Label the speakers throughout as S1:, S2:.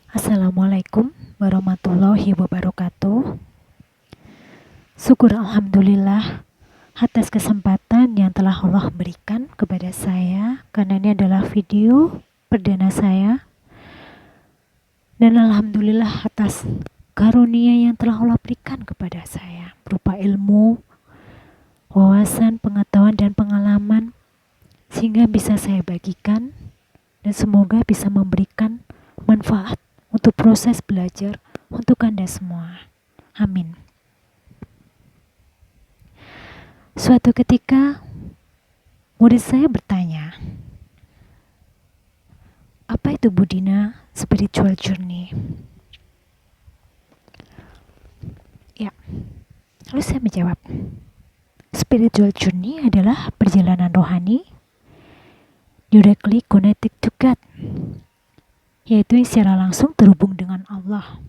S1: Assalamualaikum warahmatullahi wabarakatuh. Syukur Alhamdulillah atas kesempatan yang telah Allah berikan kepada saya, karena ini adalah video perdana saya. Dan Alhamdulillah atas karunia yang telah Allah berikan kepada saya berupa ilmu, wawasan, pengetahuan, dan pengalaman, sehingga bisa saya bagikan dan semoga bisa memberikan manfaat untuk proses belajar untuk Anda semua. Amin. Suatu ketika murid saya bertanya, apa itu Budina spiritual journey? Ya, lalu saya menjawab, spiritual journey adalah perjalanan rohani directly connected to God, yaitu yang secara langsung terhubung dengan Allah.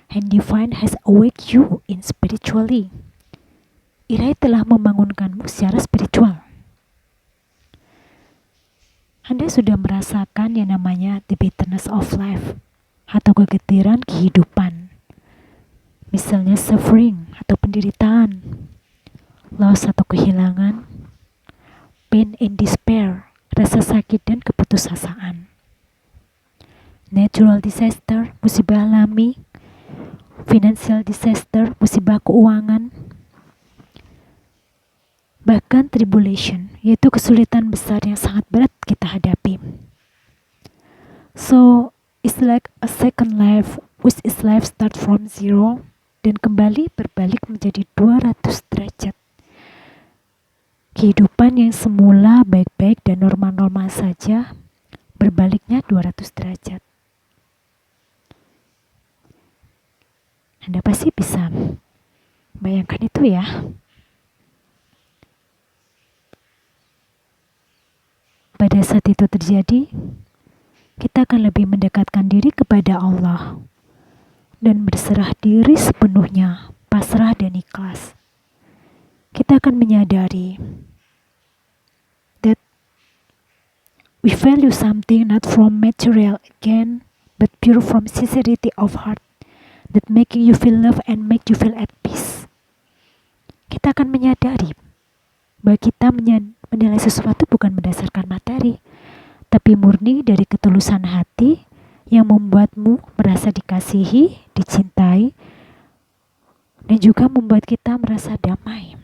S1: And divine has awake you in spiritually. Ilahi telah membangunkanmu secara spiritual. Anda sudah merasakan yang namanya the bitterness of life atau kegetiran kehidupan. Misalnya suffering atau penderitaan, loss atau kehilangan, pain and despair, rasa sakit dan keputusasaan. Natural disaster, musibah alami, financial disaster, musibah keuangan, bahkan tribulation, yaitu kesulitan besar yang sangat berat kita hadapi. So, it's like a second life, which is life start from zero, dan kembali berbalik menjadi 200 derajat. Kehidupan yang semula baik-baik dan normal-normal saja, berbaliknya 200 derajat. Anda pasti bisa bayangkan itu ya. Pada saat itu terjadi, kita akan lebih mendekatkan diri kepada Allah dan berserah diri sepenuhnya, pasrah dan ikhlas. Kita akan menyadari that we value something not from material again, but pure from sincerity of heart that making you feel love and make you feel at peace. Kita akan menyadari bahwa kita menilai sesuatu bukan berdasarkan materi, tapi murni dari ketulusan hati yang membuatmu merasa dikasihi, dicintai, dan juga membuat kita merasa damai.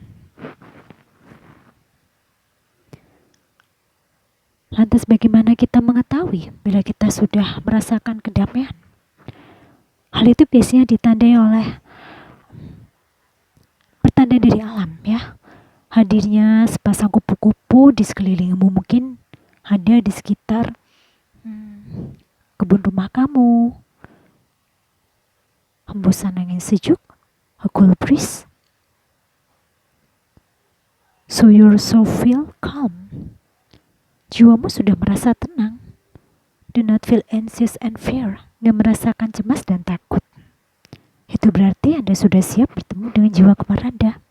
S1: Lantas bagaimana kita mengetahui bila kita sudah merasakan kedamaian? Hal itu biasanya ditandai oleh pertanda dari alam ya. Hadirnya sepasang kupu-kupu di sekelilingmu, mungkin ada di sekitar kebun rumah kamu, hembusan angin sejuk, a cool breeze. So your soul feel calm. Jiwamu sudah merasa tenang. Do not feel anxious and fear. Gak merasakan cemas dan takut. Itu berarti Anda sudah siap bertemu dengan jiwa kembar Anda.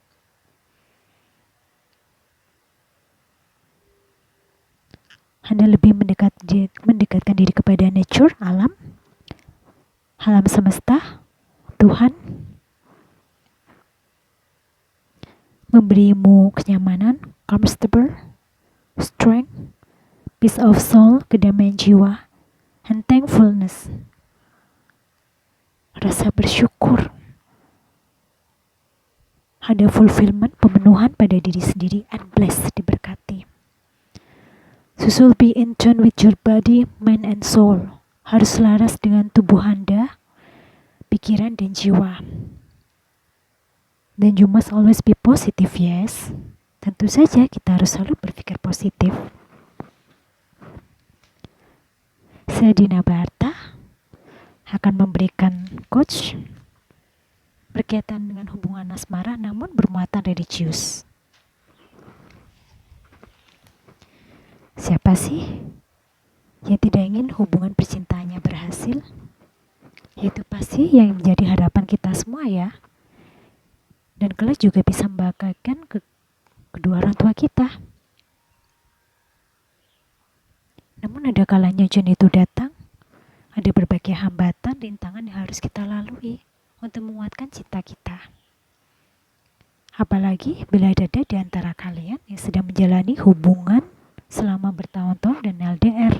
S1: Anda lebih mendekatkan diri kepada nature, alam semesta, Tuhan, memberimu kenyamanan, comfortable, strength, peace of soul, kedamaian jiwa, and thankfulness, rasa bersyukur. Ada fulfillment, pemenuhan pada diri sendiri, and blessed, diberkati. So you'll be in tune with your body, mind, and soul. Harus selaras dengan tubuh Anda, pikiran, dan jiwa. Dan you must always be positive, yes. Tentu saja kita harus selalu berpikir positif. Saya Dina Barta akan memberikan coach berkaitan dengan hubungan asmara namun bermuatan religius. Siapa sih yang tidak ingin hubungan percintaannya berhasil? Itu pasti yang menjadi harapan kita semua ya. Dan kelak juga bisa membanggakan kedua orang tua kita. Namun ada kalanya ujian itu datang Ada berbagai hambatan, rintangan yang harus kita lalui untuk menguatkan cinta kita. Apalagi bila ada di antara kalian yang sedang menjalani hubungan selama bertahun-tahun dan LDR.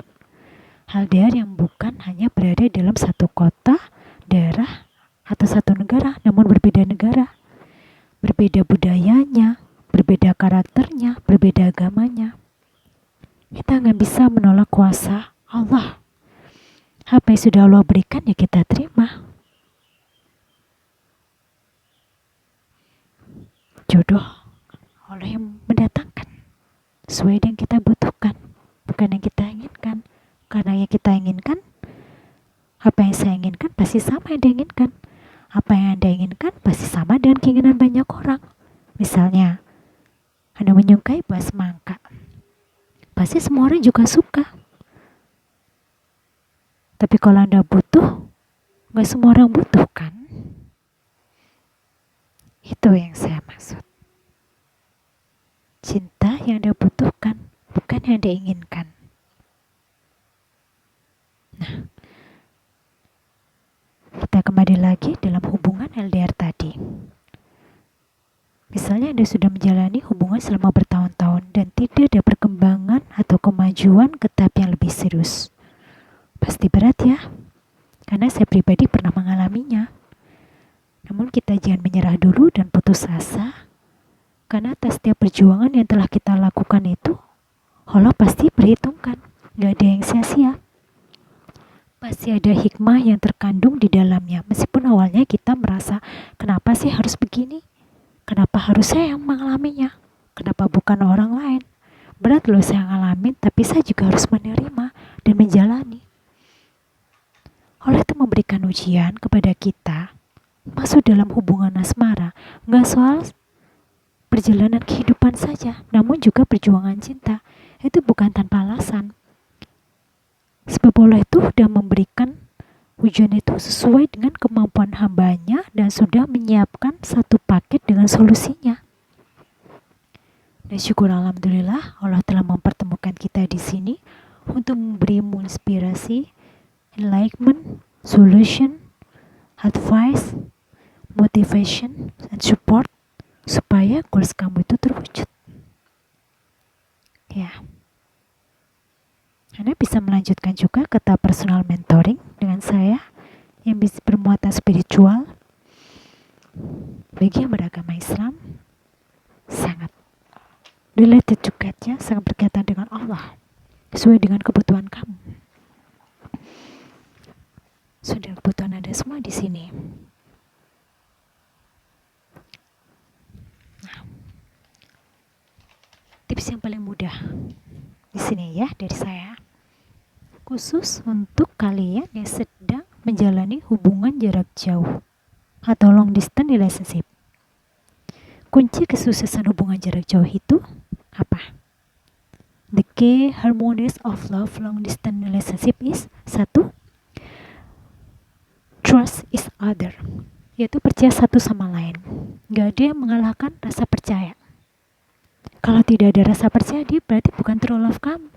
S1: LDR yang bukan hanya berada dalam satu kota, daerah, atau satu negara, namun berbeda negara. Berbeda budayanya, berbeda karakternya, berbeda agamanya. Kita nggak bisa menolak kuasa Allah. Apa yang sudah Allah berikan ya kita terima. Jodoh Allah yang mendatangkan sesuai yang kita butuhkan, bukan yang kita inginkan. Karena yang kita inginkan, apa yang saya inginkan pasti sama yang Anda inginkan. Apa yang Anda inginkan pasti sama dengan keinginan banyak orang. Misalnya, Anda menyukai buah semangka, pasti semua orang juga suka. Tapi kalau Anda butuh, gak semua orang butuh kan? Itu yang saya maksud. Cinta yang Anda butuhkan, bukan yang Anda inginkan. Nah, kita kembali lagi dalam hubungan LDR tadi. Misalnya Anda sudah menjalani hubungan selama bertahun-tahun dan tidak ada perkembangan atau kemajuan ke tahap yang lebih serius. Pasti berat ya, karena saya pribadi pernah mengalaminya. Namun kita jangan menyerah dulu dan putus asa, karena atas setiap perjuangan yang telah kita lakukan itu, Allah pasti perhitungkan, gak ada yang sia-sia. Pasti ada hikmah yang terkandung di dalamnya, meskipun awalnya kita merasa, kenapa sih harus begini? Kenapa harus saya yang mengalaminya? Kenapa bukan orang lain? Berat loh saya ngalamin, tapi saya juga harus menerima dan menjalani. Allah itu memberikan ujian kepada kita masuk dalam hubungan asmara, gak soal perjalanan kehidupan saja, namun juga perjuangan cinta. Itu bukan tanpa alasan. Sebab Allah itu sudah memberikan ujian itu sesuai dengan kemampuan hambanya dan sudah menyiapkan satu paket dengan solusinya. Dan syukur alhamdulillah Allah telah mempertemukan kita di sini untuk memberimu inspirasi, enlightenment, solution, advice, motivation, and support supaya goals kamu itu terwujud. Ya. Anda bisa melanjutkan juga ke tahap personal mentoring dengan saya yang bisa bermuatan spiritual. Bagi yang beragama Islam, sangat related to God ya, sangat berkaitan dengan Allah, sesuai dengan kebutuhan kamu. Sudah kebutuhan Anda semua di sini. Nah, tips yang paling mudah di sini ya dari saya, khusus untuk kalian yang sedang menjalani hubungan jarak jauh atau long distance relationship. Kunci kesuksesan hubungan jarak jauh itu apa? The key harmonies of love long distance relationship is 1. Trust each other, yaitu percaya satu sama lain. Gak ada yang mengalahkan rasa percaya. Kalau tidak ada rasa percaya, dia berarti bukan true love kamu.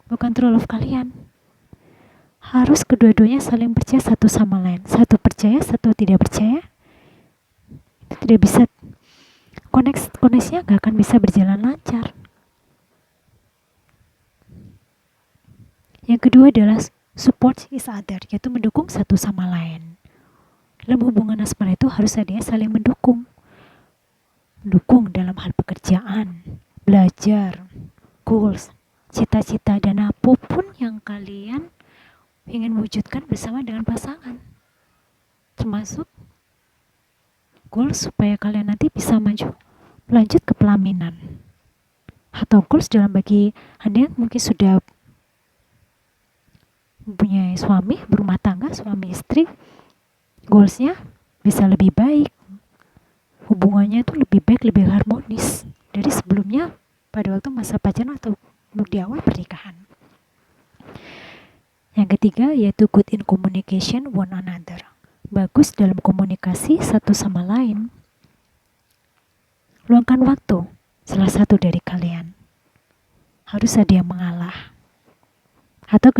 S1: Bukan true love kalian. Harus kedua-duanya saling percaya satu sama lain. Satu percaya, satu tidak percaya. Itu tidak bisa, koneksinya gak akan bisa berjalan lancar. Yang kedua adalah support each other, yaitu mendukung satu sama lain. Dalam hubungan asmara itu harus ada yang saling mendukung. Mendukung dalam hal pekerjaan, belajar, goals, cita-cita, dan apapun yang kalian ingin wujudkan bersama dengan pasangan. Termasuk goals supaya kalian nanti bisa lanjut ke pelaminan. Atau goals dalam bagi Anda yang mungkin sudah mempunyai suami, berumah tangga, suami istri, goalsnya bisa lebih baik. Hubungannya itu lebih baik, lebih harmonis dari sebelumnya pada waktu masa pacaran atau di awal pernikahan. Yang ketiga yaitu good in communication one another. Bagus dalam komunikasi satu sama lain. Luangkan waktu, salah satu dari kalian harus ada yang mengalah atau